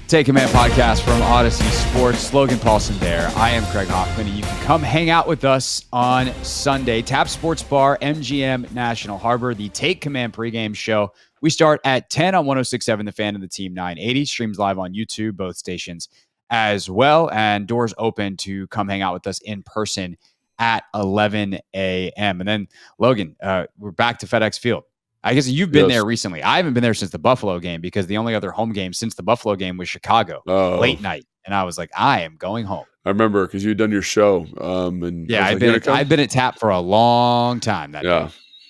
Take Command podcast from Odyssey Sports. Logan Paulson there. I am Craig Hoffman, and you can come hang out with us on Sunday. Tap Sports Bar, MGM National Harbor, the Take Command pregame show. We start at 10 on 106.7 The Fan and the Team 980. Streams live on YouTube, both stations as well. And doors open to come hang out with us in person at 11 a.m. And then, Logan, we're back to FedEx Field. I guess you've been there recently. I haven't been there since the Buffalo game because the only other home game since the Buffalo game was Chicago, late night. And I was like, I am going home. I remember because you'd done your show. I've been at Tap for a long time. That day.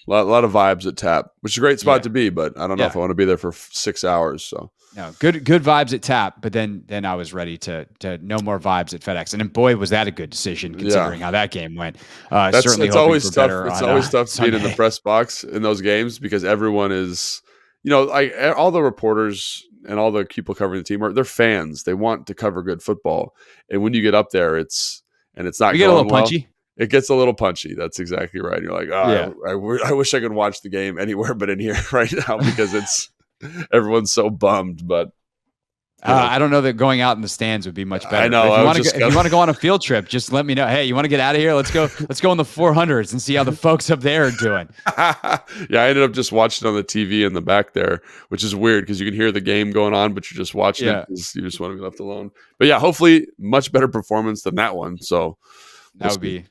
A lot of vibes at Tap, which is a great spot to be, but I don't know if I want to be there for 6 hours. So no, good vibes at Tap, but then I was ready to no more vibes at FedEx. And then, boy, was that a good decision considering how that game went. It's always tough. It's always tough being in the press box in those games because everyone is, all the reporters and all the people covering the team they're fans. They want to cover good football, and when you get up there, it's not. You get a little punchy. It gets a little punchy. That's exactly right. You're like, I wish I could watch the game anywhere but in here right now because it's. Everyone's so bummed, but I don't know that going out in the stands would be much better. I know. If you want to go on a field trip, just let me know. Hey, you want to get out of here? Let's go in the 400s and see how the folks up there are doing. I ended up just watching on the TV in the back there, which is weird because you can hear the game going on, but you're just watching it because you just want to be left alone. But yeah, hopefully much better performance than that one. So that would be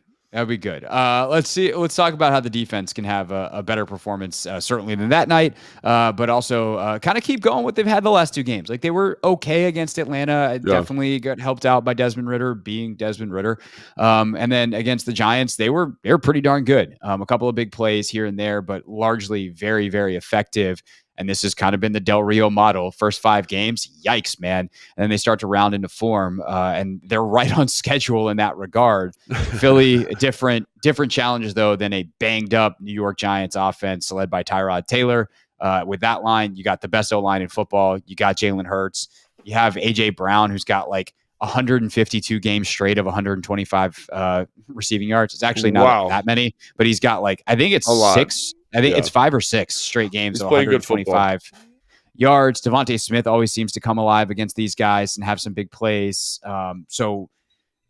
good. Let's talk about how the defense can have a better performance, certainly than that night, but also kind of keep going what they've had the last two games. Like they were okay against Atlanta. Definitely got helped out by Desmond Ridder being Desmond Ridder. And then against the Giants, they were pretty darn good. A couple of big plays here and there, but largely very, very effective. And this has kind of been the Del Rio model. First 5 games, yikes, man. And then they start to round into form, and they're right on schedule in that regard. Philly, different challenges, though, than a banged-up New York Giants offense led by Tyrod Taylor. With that line, you got the best O-line in football. You got Jalen Hurts. You have A.J. Brown, who's got like 152 games straight of 125 receiving yards. It's actually not that many, but he's got I think it's 6. I think it's 5 or 6 straight games of 125 yards. Devontae Smith always seems to come alive against these guys and have some big plays. So,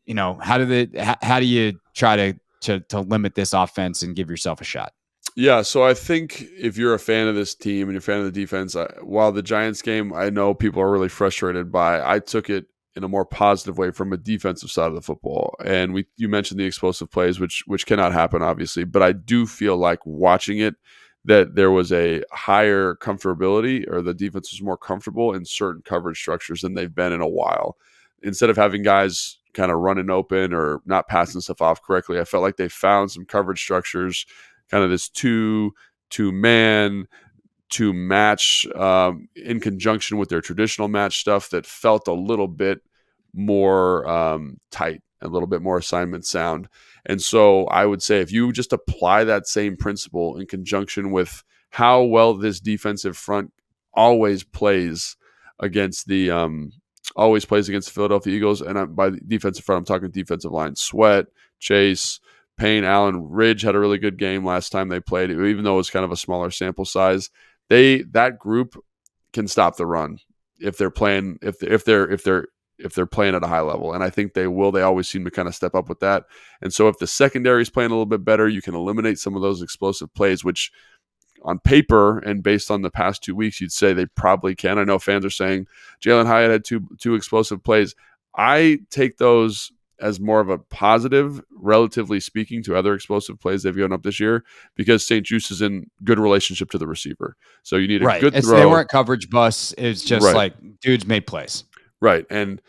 how do you try to limit this offense and give yourself a shot? Yeah, so I think if you're a fan of this team and you're a fan of the defense, while the Giants game, I know people are really frustrated by, I took it in a more positive way from a defensive side of the football. And you mentioned the explosive plays, which cannot happen, obviously. But I do feel like watching it that there was a higher comfortability, or the defense was more comfortable in certain coverage structures than they've been in a while. Instead of having guys kind of running open or not passing stuff off correctly, I felt like they found some coverage structures, kind of this two-man, to match in conjunction with their traditional match stuff that felt a little bit more tight, a little bit more assignment sound. And so I would say if you just apply that same principle in conjunction with how well this defensive front always plays against the Philadelphia Eagles, and by the defensive front, I'm talking defensive line: Sweat, Chase, Payne, Allen. Ridge had a really good game last time they played, even though it was kind of a smaller sample size. That group can stop the run if they're playing if they're playing at a high level, and I think they will. They always seem to kind of step up with that. And so if the secondary is playing a little bit better, you can eliminate some of those explosive plays, which on paper and based on the past 2 weeks, you'd say they probably can. I know fans are saying Jalen Hyatt had two explosive plays. I take those as more of a positive, relatively speaking, to other explosive plays they've given up this year, because St. Juice is in good relationship to the receiver. So you need a good throw. They weren't coverage busts. It's just dudes made plays. Right. And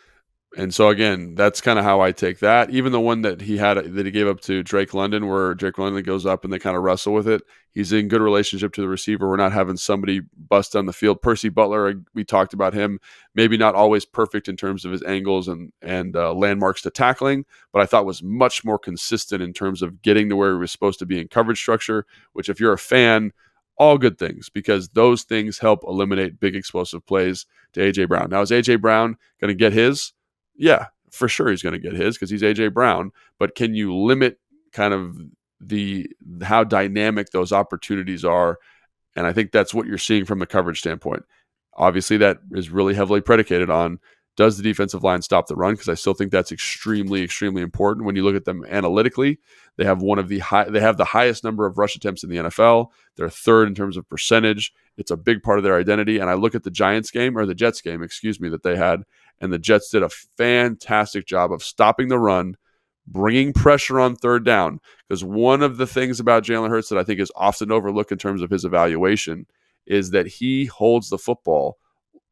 so again, that's kind of how I take that. Even the one that he gave up to Drake London, where Drake London goes up and they kind of wrestle with it. He's in good relationship to the receiver. We're not having somebody bust on the field. Percy Butler, we talked about him, maybe not always perfect in terms of his angles and landmarks to tackling, but I thought was much more consistent in terms of getting to where he was supposed to be in coverage structure, which if you're a fan, all good things, because those things help eliminate big explosive plays to A.J. Brown. Now, is A.J. Brown going to get his? Yeah, for sure he's going to get his because he's A.J. Brown. But can you limit kind of how dynamic those opportunities are? And I think that's what you're seeing from the coverage standpoint. Obviously, that is really heavily predicated on Does the defensive line stop the run? Because I still think that's extremely, extremely important. When you look at them analytically, they have the highest number of rush attempts in the NFL. They're third in terms of percentage. It's a big part of their identity. And I look at the Jets game, that they had, and the Jets did a fantastic job of stopping the run, bringing pressure on third down. Because one of the things about Jalen Hurts that I think is often overlooked in terms of his evaluation is that he holds the football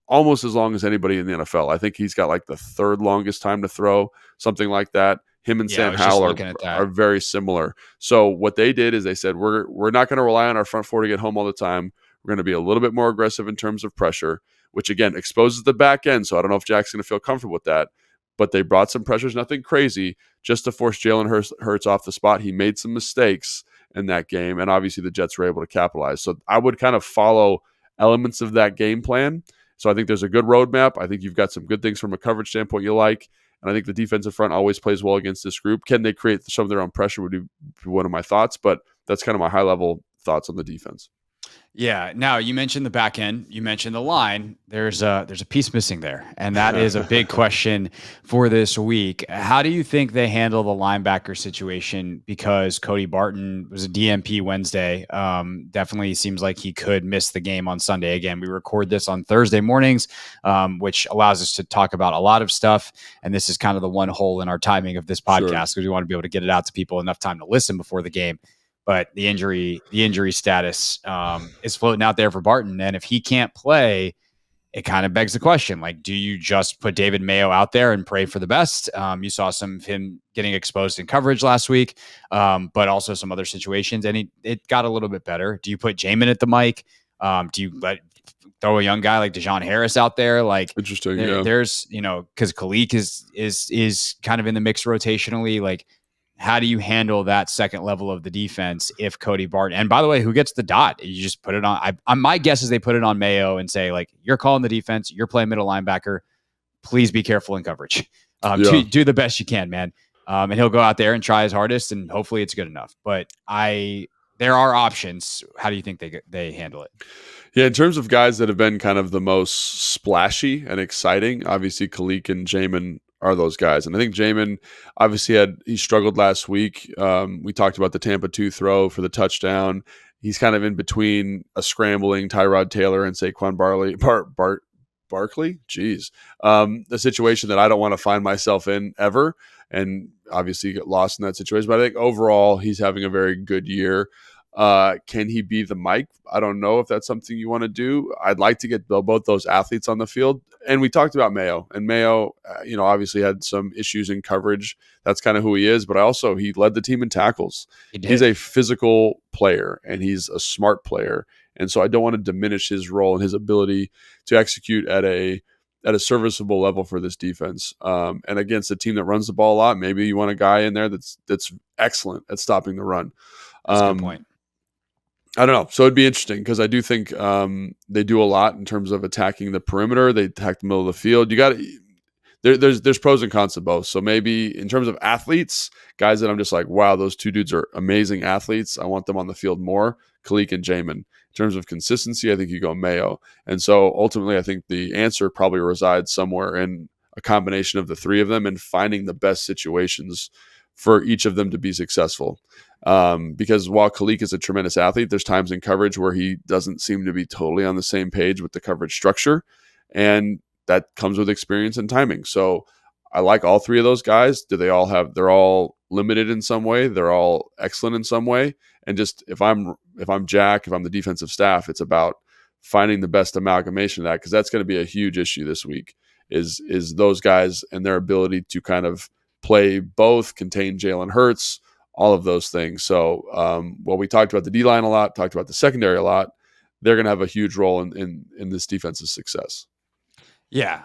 almost as long as anybody in the NFL. I think he's got like the third longest time to throw, something like that. Him and Sam Howell are very similar. So what they did is they said, we're not going to rely on our front four to get home all the time. We're going to be a little bit more aggressive in terms of pressure, which again exposes the back end. So I don't know if Jack's going to feel comfortable with that. But they brought some pressures, nothing crazy, just to force Jalen Hurts off the spot. He made some mistakes in that game, and obviously the Jets were able to capitalize. So I would kind of follow elements of that game plan. So I think there's a good roadmap. I think you've got some good things from a coverage standpoint you like. And I think the defensive front always plays well against this group. Can they create some of their own pressure would be one of my thoughts, but that's kind of my high-level thoughts on the defense. Yeah. Now you mentioned the back end, you mentioned the line. There's a piece missing there, and that is a big question for this week. How do you think they handle the linebacker situation? Because Cody Barton was a DMP Wednesday. Definitely seems like he could miss the game on Sunday. Again, we record this on Thursday mornings, which allows us to talk about a lot of stuff. And this is kind of the one hole in our timing of this podcast because we want to be able to get it out to people enough time to listen before the game. But the injury status is floating out there for Barton. And if he can't play, it kind of begs the question, like, do you just put David Mayo out there and pray for the best? You saw some of him getting exposed in coverage last week, but also some other situations. And it got a little bit better. Do you put Jamin at the mic? Do you throw a young guy like Dejon Harris out there? Like, interesting. There's, because Kalik is kind of in the mix rotationally. Like, how do you handle that second level of the defense if Cody Barton, and by the way, who gets the dot? You just put it on. My guess is they put it on Mayo and say, like, you're calling the defense, you're playing middle linebacker. Please be careful in coverage. Do the best you can, man. And he'll go out there and try his hardest, and hopefully it's good enough. But there are options. How do you think they handle it? Yeah, in terms of guys that have been kind of the most splashy and exciting, obviously Kalik and Jamin are those guys. And I think Jamin obviously he struggled last week. We talked about the Tampa 2 throw for the touchdown. He's kind of in between a scrambling Tyrod Taylor and Saquon Barkley. Jeez. A situation that I don't want to find myself in ever. And obviously get lost in that situation. But I think overall he's having a very good year. Can he be the Mike? I don't know if that's something you want to do. I'd like to get both those athletes on the field. And we talked about Mayo, and Mayo, obviously had some issues in coverage. That's kind of who he is. But he led the team in tackles. He's a physical player, and he's a smart player. And so I don't want to diminish his role and his ability to execute at a serviceable level for this defense. And against a team that runs the ball a lot, maybe you want a guy in there that's excellent at stopping the run. That's a good point. I don't know. So it'd be interesting because I do think they do a lot in terms of attacking the perimeter. They attack the middle of the field. You got there's pros and cons to both. So maybe in terms of athletes, guys that I'm just like, wow, those two dudes are amazing athletes. I want them on the field more. Kalik and Jamin. In terms of consistency, I think you go Mayo. And so ultimately, I think the answer probably resides somewhere in a combination of the three of them and finding the best situations for each of them to be successful. Because while Kalik is a tremendous athlete, there's times in coverage where he doesn't seem to be totally on the same page with the coverage structure. And that comes with experience and timing. So I like all three of those guys. They're all limited in some way. They're all excellent in some way. And just if I'm Jack, if I'm the defensive staff, it's about finding the best amalgamation of that, because that's going to be a huge issue this week is those guys and their ability to kind of play both, contain Jalen Hurts, all of those things. So we talked about the D-line a lot, talked about the secondary a lot. They're going to have a huge role in this defense's success. Yeah.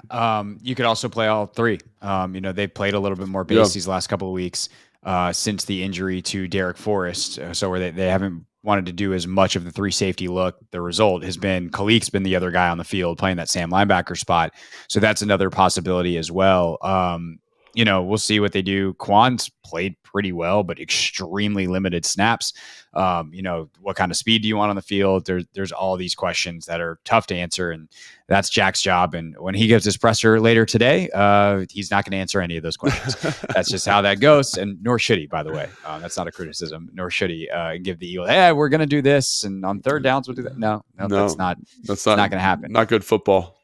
You could also play all three. They've played a little bit more base these last couple of weeks since the injury to Derek Forrest. So where they haven't wanted to do as much of the three safety look. The result has been Kalik's been the other guy on the field playing that Sam linebacker spot. So that's another possibility as well. we'll see what they do. Quan's played pretty well, but extremely limited snaps. What kind of speed do you want on the field? There's all these questions that are tough to answer, and that's Jack's job. And when he gives his presser later today, he's not going to answer any of those questions. That's just how that goes, and nor should he, by the way. That's not a criticism, nor should he give the Eagles, hey, we're going to do this, and on third downs we'll do that. No, that's not going to happen. Not good football.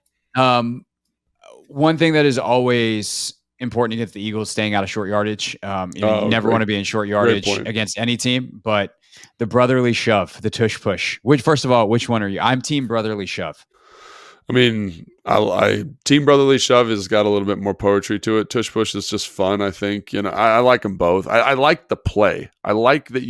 One thing that is always important against the Eagles, staying out of short yardage. You never want to be in short yardage against any team, but the brotherly shove, the tush push. First of all, which one are you? I'm team brotherly shove. I mean, I team brotherly shove has got a little bit more poetry to it. Tush push is just fun. I think, I like them both. I like the play. I like that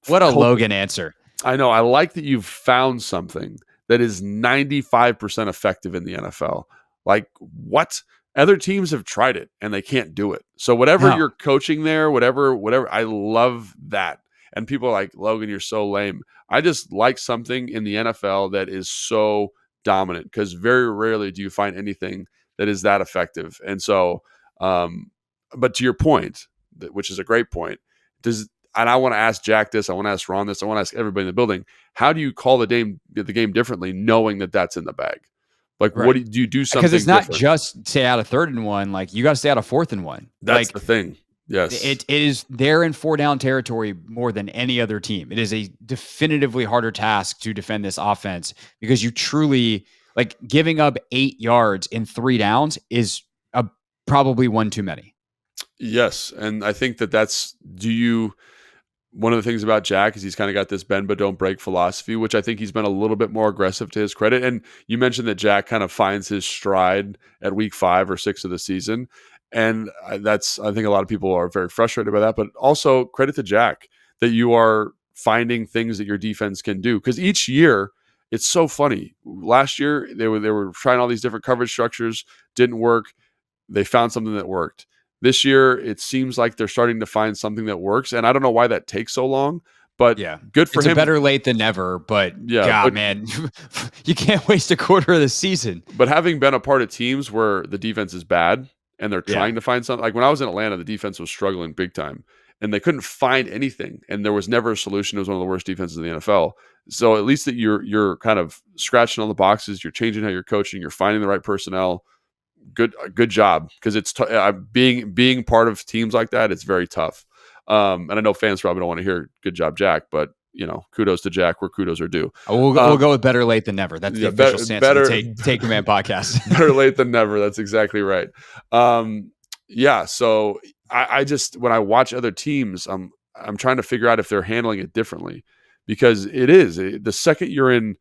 what a Logan answer. I know. I like that you've found something that is 95% effective in the NFL. Like, what? Other teams have tried it and they can't do it. So whatever you're coaching there, whatever, I love that. And people are like, Logan, you're so lame. I just like something in the NFL that is so dominant, because very rarely do you find anything that is that effective. And so, but to your point, which is a great point, and I want to ask Jack this, I want to ask Ron this, I want to ask everybody in the building, how do you call the game differently, knowing that that's in the bag? Like, right. What do you do something? Because it's not different? Just stay out of 3rd and 1. Like, you got to stay out of 4th and 1. That's the thing. Yes. It is they're in 4-down territory more than any other team. It is a definitively harder task to defend this offense, because you truly, like, giving up 8 yards in 3 downs is probably one too many. Yes. And I think one of the things about Jack is he's kind of got this bend but don't break philosophy, which I think he's been a little bit more aggressive, to his credit. And you mentioned that Jack kind of finds his stride at week 5 or 6 of the season. And I think a lot of people are very frustrated by that, but also credit to Jack that you are finding things that your defense can do. Because each year, it's so funny. Last year, they were trying all these different coverage structures, didn't work. They found something that worked. This year, it seems like they're starting to find something that works, and I don't know why that takes so long, but good for him. It's better late than never, but man, you can't waste a quarter of the season. But having been a part of teams where the defense is bad and they're trying to find something, like when I was in Atlanta, the defense was struggling big time, and they couldn't find anything, and there was never a solution. It was one of the worst defenses in the NFL. So at least that you're kind of scratching on the boxes, you're changing how you're coaching, you're finding the right personnel. Good job, because it's being part of teams like that. It's very tough, and I know fans probably don't want to hear "good job, Jack," but kudos to Jack where kudos are due. We'll go with better late than never. That's the official stance of the Take Command podcast. Better late than never. That's exactly right. So I just, when I watch other teams, I'm trying to figure out if they're handling it differently, because the second you're in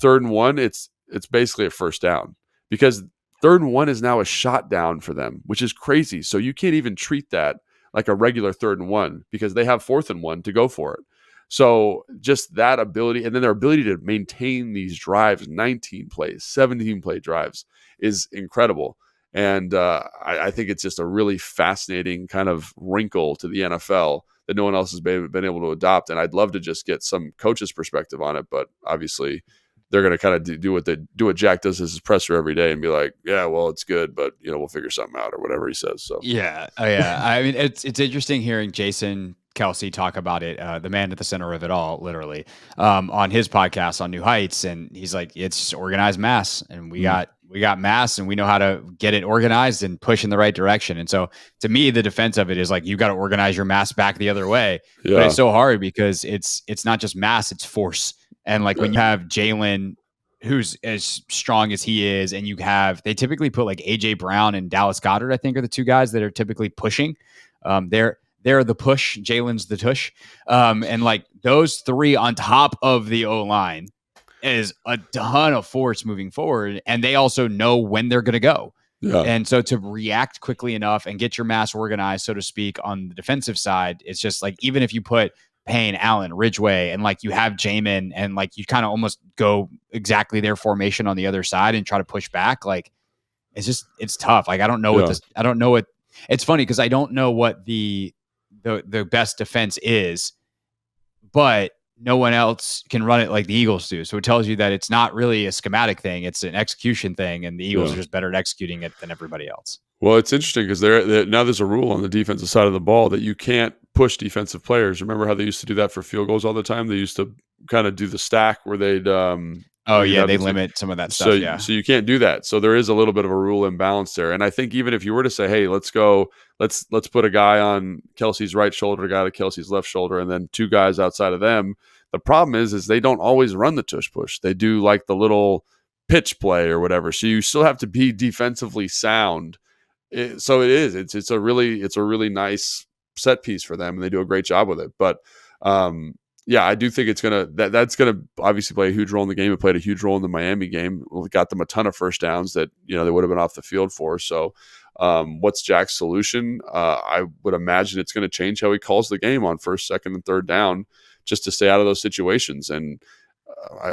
3rd and 1, it's basically a first down, because 3rd and 1 is now a shot down for them, which is crazy. So you can't even treat that like a regular 3rd and 1, because they have 4th and 1 to go for it. So just that ability, and then their ability to maintain these drives, 19 plays, 17 play drives, is incredible. And I think it's just a really fascinating kind of wrinkle to the NFL that no one else has been able to adopt. And I'd love to just get some coach's perspective on it, but obviously they're going to kind of do what Jack does as his presser every day and be like, yeah, well, it's good, but we'll figure something out, or whatever he says. So yeah. I mean, it's interesting hearing Jason Kelsey talk about it, the man at the center of it all, literally, on his podcast on New Heights, and he's like, it's organized mass, and we got mass, and we know how to get it organized and push in the right direction. And so, to me, the defense of it is like, you got to organize your mass back the other way. Yeah. But it's so hard, because it's not just mass, it's force. And like when you have Jalen, who's as strong as he is, and they typically put like AJ Brown and Dallas Goedert, I think, are the 2 guys that are typically pushing. They're the push. Jalen's the tush. And like those 3 on top of the O-line is a ton of force moving forward. And they also know when they're going to go. Yeah. And so to react quickly enough and get your mass organized, so to speak, on the defensive side, it's just like, even if you put Payne, Allen, Ridgeway, and like you have Jamin, and like you kind of almost go exactly their formation on the other side and try to push back, like it's tough. Like I don't know it's funny, because I don't know what the best defense is, but no one else can run it like the Eagles do. So it tells you that it's not really a schematic thing, it's an execution thing, and the Eagles are just better at executing it than everybody else. Well, it's interesting because now there's a rule on the defensive side of the ball that you can't push defensive players. Remember how they used to do that for field goals all the time? They used to kind of do the stack where they'd Oh, where you'd yeah, have they the two. limit some of that stuff, So yeah. so you can't do that. So there is a little bit of a rule imbalance there. And I think even if you were to say, hey, let's put a guy on Kelsey's right shoulder, a guy on Kelsey's left shoulder, and then two guys outside of them. The problem is they don't always run the tush push. They do like the little pitch play or whatever. So you still have to be defensively sound. So it is. It's a really nice set piece for them, and they do a great job with it. But yeah, I do think that's gonna obviously play a huge role in the game. It played a huge role in the Miami game. It got them a ton of first downs that they would have been off the field for. So, what's Jack's solution? I would imagine it's going to change how he calls the game on first, second, and third down, just to stay out of those situations. And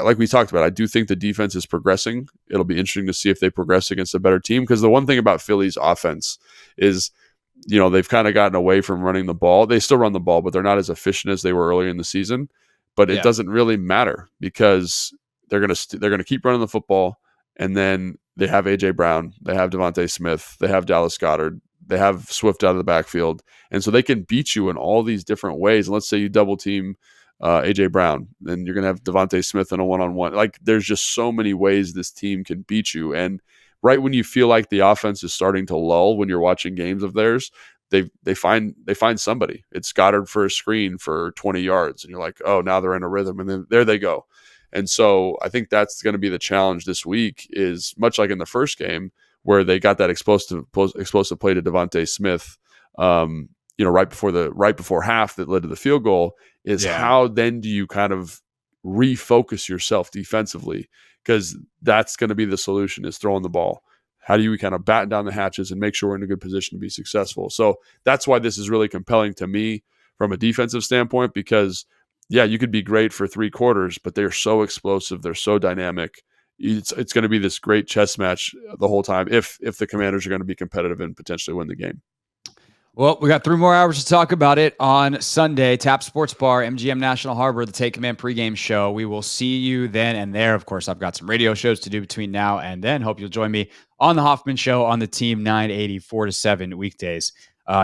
like we talked about, I do think the defense is progressing. It'll be interesting to see if they progress against a better team, because the one thing about Philly's offense is, they've kind of gotten away from running the ball. They still run the ball, but they're not as efficient as they were earlier in the season. But it Yeah. doesn't really matter because they're gonna keep running the football, and then they have AJ Brown, they have Devontae Smith, they have Dallas Goedert, they have Swift out of the backfield, and so they can beat you in all these different ways. And let's say you double team AJ Brown, then you're gonna have Devontae Smith in a one-on-one. Like, there's just so many ways this team can beat you. And right when you feel like the offense is starting to lull, when you're watching games of theirs, they find somebody. It's Goddard for a screen for 20 yards, and you're like, oh, now they're in a rhythm, and then there they go. And so I think that's going to be the challenge this week, is much like in the first game where they got that explosive play to Devontae Smith, right before half that led to the field goal. Is Yeah. how then do you kind of refocus yourself defensively? Because that's going to be the solution, is throwing the ball. How do you kind of batten down the hatches and make sure we're in a good position to be successful? So that's why this is really compelling to me from a defensive standpoint, because, yeah, you could be great for 3 quarters, but they're so explosive. They're so dynamic. It's going to be this great chess match the whole time if the Commanders are going to be competitive and potentially win the game. Well, we got 3 more hours to talk about it on Sunday. Tap Sports Bar, MGM National Harbor, the Take Command pregame show. We will see you then and there. Of course, I've got some radio shows to do between now and then. Hope you'll join me on the Hoffman Show on the Team 980, 4 to 7 weekdays.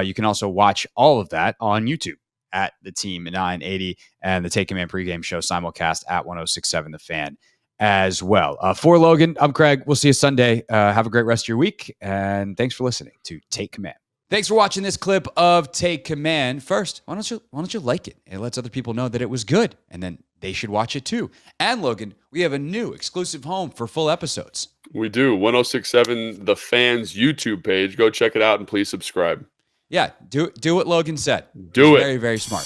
You can also watch all of that on YouTube at the Team 980 and the Take Command pregame show simulcast at 1067 The Fan as well. For Logan, I'm Craig. We'll see you Sunday. Have a great rest of your week, and thanks for listening to Take Command. Thanks for watching this clip of Take Command. First, why don't you like it? It lets other people know that it was good, and then they should watch it too. And Logan, we have a new exclusive home for full episodes. We do. 1067 The Fan's YouTube page. Go check it out and please subscribe. Yeah, do what Logan said. Do it. Very, very smart.